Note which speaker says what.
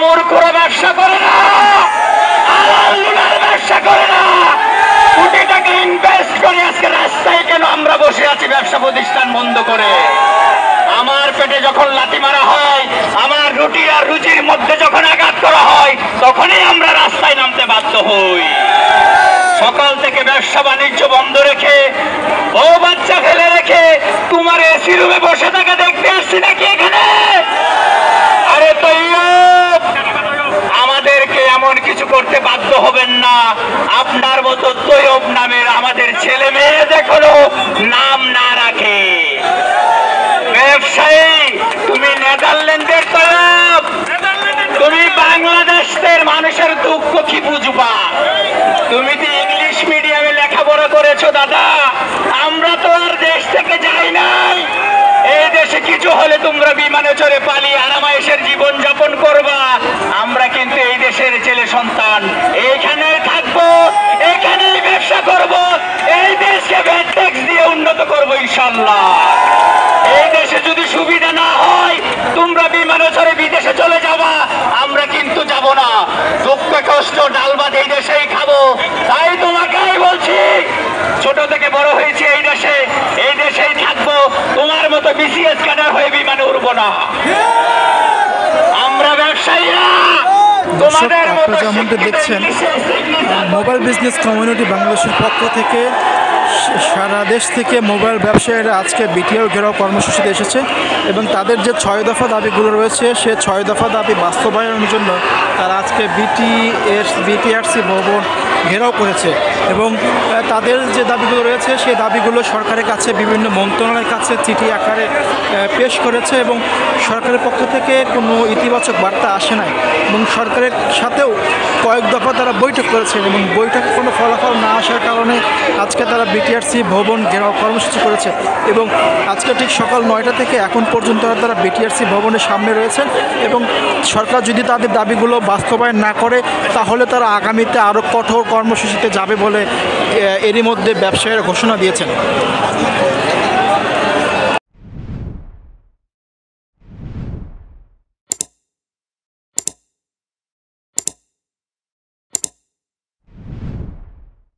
Speaker 1: মূর্খরা ব্যবসা করে না, ব্যবসা করে না, কোটি টাকা ইনভেস্ট করে আজকে রাস্তায় কেন আমরা বসে আছি ব্যবসা প্রতিষ্ঠান বন্ধ করে? আমার পেটে যখন লাথি মারা হয়, আমার রুটি আর রুচির মধ্যে যখন আঘাত করা হয়, তখনই আমরা রাস্তায় নামতে বাধ্য হই। সকাল থেকে ব্যবসা বাণিজ্য বন্ধ রেখে, ও বাচ্চা ফেলে রেখে তোমার এসি রুমে বসে থাকা দেখতে আসছি নাকি এখানে? আরে তৈয়ব, আমাদেরকে এমন কিছু করতে বাধ্য হবেন না। আপনার মতো তৈয়ব নামের আমাদের ছেলে মেয়ে এখনো নাম না রাখে। ব্যবসায়ী, তুমি নেদারল্যান্ডের তৈয়ব, তুমি বাংলাদেশের মানুষের দুঃখ কি বুঝবা? তুমি তো ইংলিশ মিডিয়ামে লেখাপড়া করেছো দাদা, আমরা তো আর দেশ থেকে যাই নাই। এই দেশে কিছু হলে তোমরা বিমানে চড়ে পালিয়ে আরামায়েশের জীবন যাপন করবা। আমরা কিন্তু এই দেশের ছেলে সন্তান, এইখানে থাকবো, এখানেই ব্যবসা করব, এই দেশকে ভ্যাট ট্যাক্স দিয়ে উন্নত করবো ইনশাল্লাহ। এই দেশে যদি সুবিধা না হয় তোমরা বিমানে চড়ে বিদেশে চলে যাবা, আমরা কিন্তু যাব না। দুঃখ কষ্ট ডাল ভাত এই দেশেই খাবো। তাই তোমাকেই বলছি, ছোট থেকে বড় হয়েছে এই দেশে, এই দেশেই থাকবো। তোমার মতো বিসিএস ক্যাডার হয়ে বিমানে উঠবো না। আমরা ব্যবসায়ীরা তোমাদের মতো
Speaker 2: যেমনটা দেখছেন, মোবাইল বিজনেস কমিউনিটি বাংলাদেশের পক্ষ থেকে সারা দেশ থেকে মোবাইল ব্যবসায়ীরা আজকে বিটিআর ঘেরাও কর্মসূচিতে এসেছে এবং তাদের যে 6 দফা দাবিগুলো রয়েছে সে 6 দফা দাবি বাস্তবায়নের জন্য তারা আজকে বিটিআরসি ভবন ঘেরাও করেছে এবং তাদের যে দাবিগুলো রয়েছে সেই দাবিগুলো সরকারের কাছে বিভিন্ন মন্ত্রণালয়ের কাছে চিঠি আকারে পেশ করেছে এবং সরকারের পক্ষ থেকে কোনো ইতিবাচক বার্তা আসে নাই এবং সরকারের সাথেও কয়েক দফা তারা বৈঠক করেছেন এবং বৈঠকে কোনো ফলাফল না আসার কারণে আজকে তারা বিটিআরসি ভবন ঘেরাও কর্মসূচি করেছে এবং আজকে ঠিক সকাল 9টা থেকে এখন পর্যন্ত তারা বিটিআরসি ভবনের সামনে রয়েছেন এবং সরকার যদি তাদের দাবিগুলো বাস্তবায়ন না করে তাহলে তারা আগামীতে আরও কঠোর কর্মসূচিতে যাবে বলে এরই মধ্যে ব্যবসায়ীরা ঘোষণা দিয়েছেন।